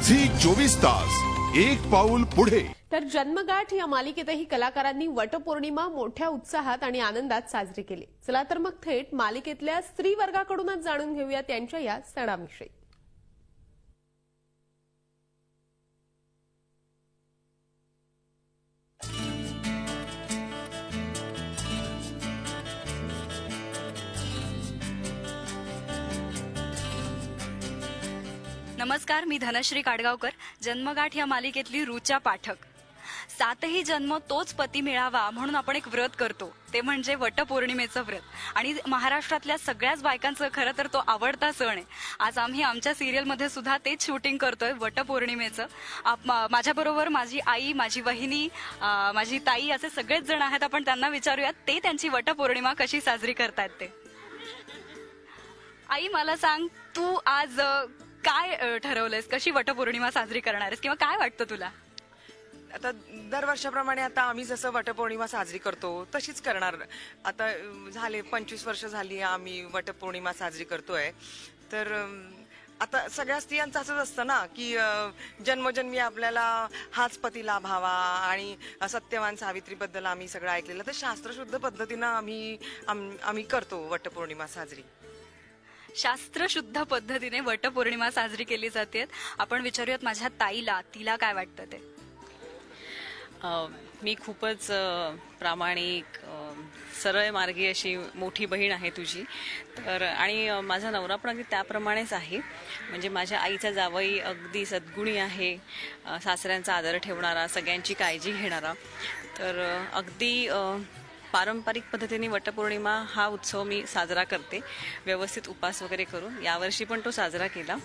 Zee 24 तास एक पाऊल पुढे। तर जन्मगाठ या मालिकेतही कलाकारांनी वटपौर्णिमा मोठ्या उत्साहात आणि आनंदात साजरी केली। चला तर मग थेट मालिकेतल्या स्त्री वर्गाकडूनच जाणून घेऊया त्यांच्या या सणाविषयी। नमस्कार, मी धनश्री काडगावकर। जन्मगाठ या मालिकेतली रुचा पाठक। सातही जन्म तोच पती मिळावा म्हणून आपण एक व्रत करतो, ते म्हणजे वटपौर्णिमेचं व्रत। आणि महाराष्ट्रातल्या सगळ्याच बायकांचं खरं तर तो आवडता सण आहे। आज आम्ही आमच्या सिरियलमध्ये सुद्धा तेच शूटिंग करतोय, वटपौर्णिमेचं। माझ्याबरोबर माझी आई, माझी वहिनी, माझी ताई असे सगळेच जण आहेत। आपण त्यांना विचारूयात ते त्यांची वटपौर्णिमा कशी साजरी करतायत ते। आई, मला सांग, तू आज काय ठरवलंयस, कशी वटपौर्णिमा साजरी करणार आहेस, किंवा काय वाटतं तुला? आता दरवर्षाप्रमाणे आता आम्ही जसं वटपौर्णिमा साजरी करतो तशीच करणार। आता झाले 25 वर्ष झाली आम्ही वटपौर्णिमा साजरी करतोय। तर आता सगळ्या स्त्रियांचं असंच असतं ना की जन्मजन्मी आपल्याला हाच पती लाभावा, आणि सत्यवान सावित्रीबद्दल आम्ही सगळं ऐकलेलं। तर शास्त्रशुद्ध पद्धतीनं आम्ही करतो वटपौर्णिमा साजरी। शास्त्रशुद्ध पद्धतीने वटपौर्णिमा साजरी केली जाते। आपण विचारूयात माझ्या ताईला, तिला काय वाटतं ते। मी खूपच प्रामाणिक, सरळ मार्गी अशी मोठी बहीण आहे तुझी। तर आणि माझा नवरा पण अगदी त्याप्रमाणेच आहे। म्हणजे माझ्या आईचा जावई अगदी सद्गुणी आहे, सासऱ्यांचा आदर ठेवणारा, सगळ्यांची काळजी घेणारा। तर अगदी पारंपरिक पद्धतीने वटपौर्णिमा हा उत्सव मी साजरा करते, व्यवस्थित उपास वगैरे करून। यावर्षी पण तो साजरा केला।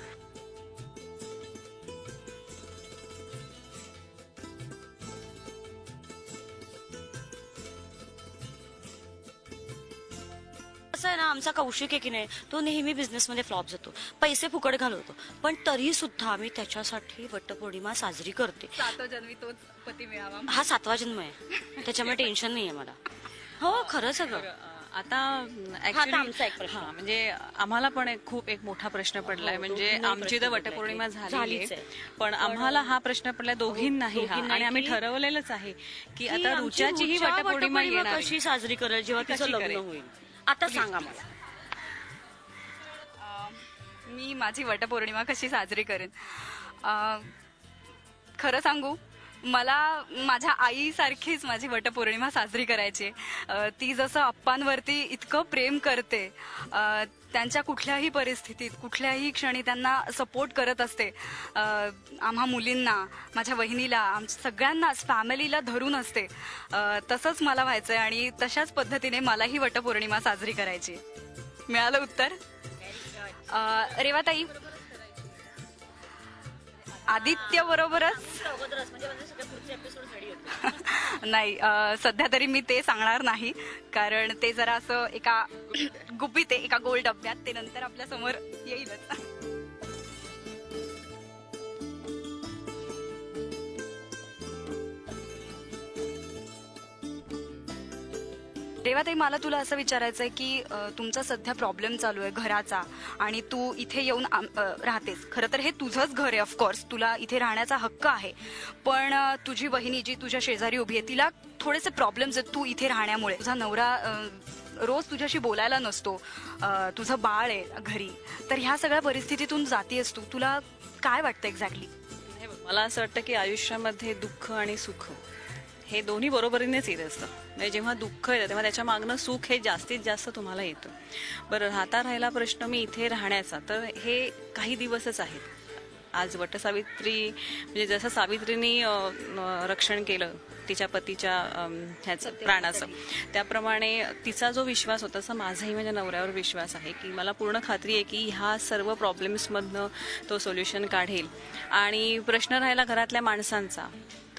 असं आहे ना, आमचा कौशिक आहे की नाही, तो नेहमी बिझनेसमध्ये फ्लॉप जातो, पैसे फुकट घालवतो, पण तरी सुद्धा आम्ही त्याच्यासाठी वटपौर्णिमा साजरी करते। सातो जन्मी तोच पती मिळावा हा 7वा जन्म आहे, त्याच्यामुळे टेन्शन नाहीये मला। हो, खरं सगळं। आता म्हणजे आम्हाला पण खूप एक मोठा प्रश्न पडलाय। म्हणजे आमची तर वटपौर्णिमा झाली आहे, पण आम्हाला हा प्रश्न पडलाय दोघींनाही हा, आणि आम्ही ठरवलेलंच आहे की आता रुचाची ही वटपौर्णिमा येणार कशी साजरी करेल जेव्हा तिचं लग्न होईल। आता सांगा मला, मी माझी वटपौर्णिमा कशी साजरी करेन। खरं सांगू, मला माझ्या आईसारखीच माझी वटपौर्णिमा साजरी करायची। ती जसं अप्पांवरती इतकं प्रेम करते, त्यांच्या कुठल्याही परिस्थितीत, कुठल्याही क्षणी त्यांना सपोर्ट करत असते। आम्हा मुलींना, माझ्या वहिनीला, आमच्या सगळ्यांनाच, फॅमिलीला धरून असते। तसंच मला व्हायचंय, आणि तशाच पद्धतीने मलाही वटपौर्णिमा साजरी करायची। मिळालं उत्तर? रेवाताई, आदित्य बरोबरच नाही, सध्या तरी मी ते सांगणार नाही, कारण ते जरा असं एका गुपित आहे, एका गोल डब्यात। ते नंतर आपल्या समोर येईलच। रेवाताई, मला तुला असं विचारायचंय की तुमचा सध्या प्रॉब्लेम चालू आहे घराचा, आणि तू इथे येऊन राहतेस। खरं तर हे तुझंच घर आहे, ऑफकोर्स तुला इथे राहण्याचा हक्क आहे, पण तुझी वहिनी जी तुझ्या शेजारी उभी आहे, तिला थोडेसे प्रॉब्लेम्स आहेत तू इथे राहण्यामुळे। तुझा नवरा रोज तुझ्याशी बोलायला नसतो, तुझं बाळ आहे घरी, तर ह्या सगळ्या परिस्थितीतून जातीयस तू। तुला काय वाटतं एक्झॅक्टली? मला असं वाटतं की आयुष्यामध्ये दुःख आणि सुख हे दोन्ही बरोबरीनेच येत असतं। म्हणजे जेव्हा दुःख येतं तेव्हा त्याच्या मागणं सुख हे जास्तीत जास्त तुम्हाला येतं। बरं, राहिला प्रश्न मी इथे राहण्याचा, तर हे काही दिवसच आहेत। आज वटसावित्री, म्हणजे जसं सावित्रीने रक्षण केलं तिच्या पतीच्या ह्याचं प्राणाचं, त्याप्रमाणे तिचा जो विश्वास होता तसा माझाही माझ्या नवऱ्यावर विश्वास आहे की मला पूर्ण खात्री आहे की ह्या सर्व प्रॉब्लेम्समधनं तो सोल्युशन काढेल। आणि प्रश्न राहिला घरातल्या माणसांचा,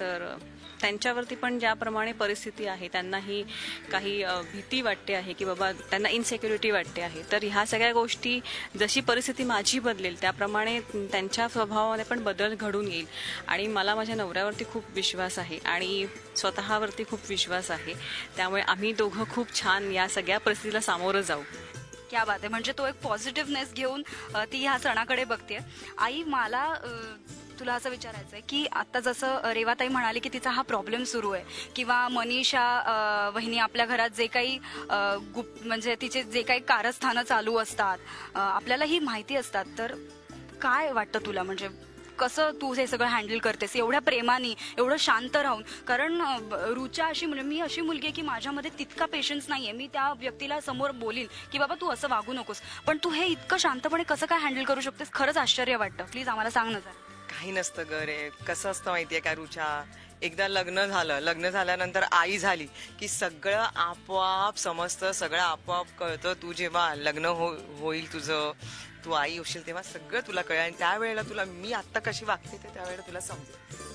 तर त्यांच्यावरती पण ज्याप्रमाणे परिस्थिती आहे, त्यांनाही काही भीती वाटते आहे की बाबा त्यांना इनसेक्युरिटी वाटते आहे। तर ह्या सगळ्या गोष्टी, जशी परिस्थिती माझी बदलेल त्याप्रमाणे त्यांच्या स्वभावामध्ये पण बदल घडून येईल। आणि मला माझ्या नवऱ्यावरती खूप विश्वास आहे आणि स्वतःवरती खूप विश्वास आहे, त्यामुळे आम्ही दोघं खूप छान या सगळ्या परिस्थितीला सामोरं जाऊ। क्या बात आहे, म्हणजे तो एक पॉझिटिव्हनेस घेऊन ती ह्या सणाकडे बघते। आई, मला तुला असं विचारायचंय की आता जसं रेवाताई म्हणाली की तिचा हा प्रॉब्लेम सुरू आहे किंवा मनीषा वहिनी आपल्या घरात जे काही म्हणजे तिचे जे काही कारस्थानं चालू असतात आपल्याला ही माहिती असतात, तर काय वाटतं तुला, म्हणजे कसं तू हे सगळं हँडल करतेस एवढ्या प्रेमाने, एवढं शांत राहून? कारण रुचा अशी म्हणजे मी अशी मुलगी आहे की माझ्यामध्ये तितका पेशन्स नाहीये, मी त्या व्यक्तीला समोर बोलील की बाबा तू असं वागू नकोस, पण तू हे इतकं शांतपणे कसं काय हँडल करू शकतेस? खरंच आश्चर्य वाटतं. प्लीज आम्हाला सांग ना जरा. काही नसतं ग रे. कसं असतं माहितीये का रुचा, एकदा लग्न झालं, लग्न झाल्यानंतर आई झाली की सगळं आपोआप समजतं, सगळं आपोआप कळतं. तू जेव्हा लग्न होईल तुझं, तू आई होशील तेव्हा सगळं तुला कळेल आणि त्यावेळेला तुला मी आता कशी वागते ते त्यावेळेला तुला समजेल.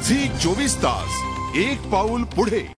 झी 24 तास, एक पाऊल पुढे.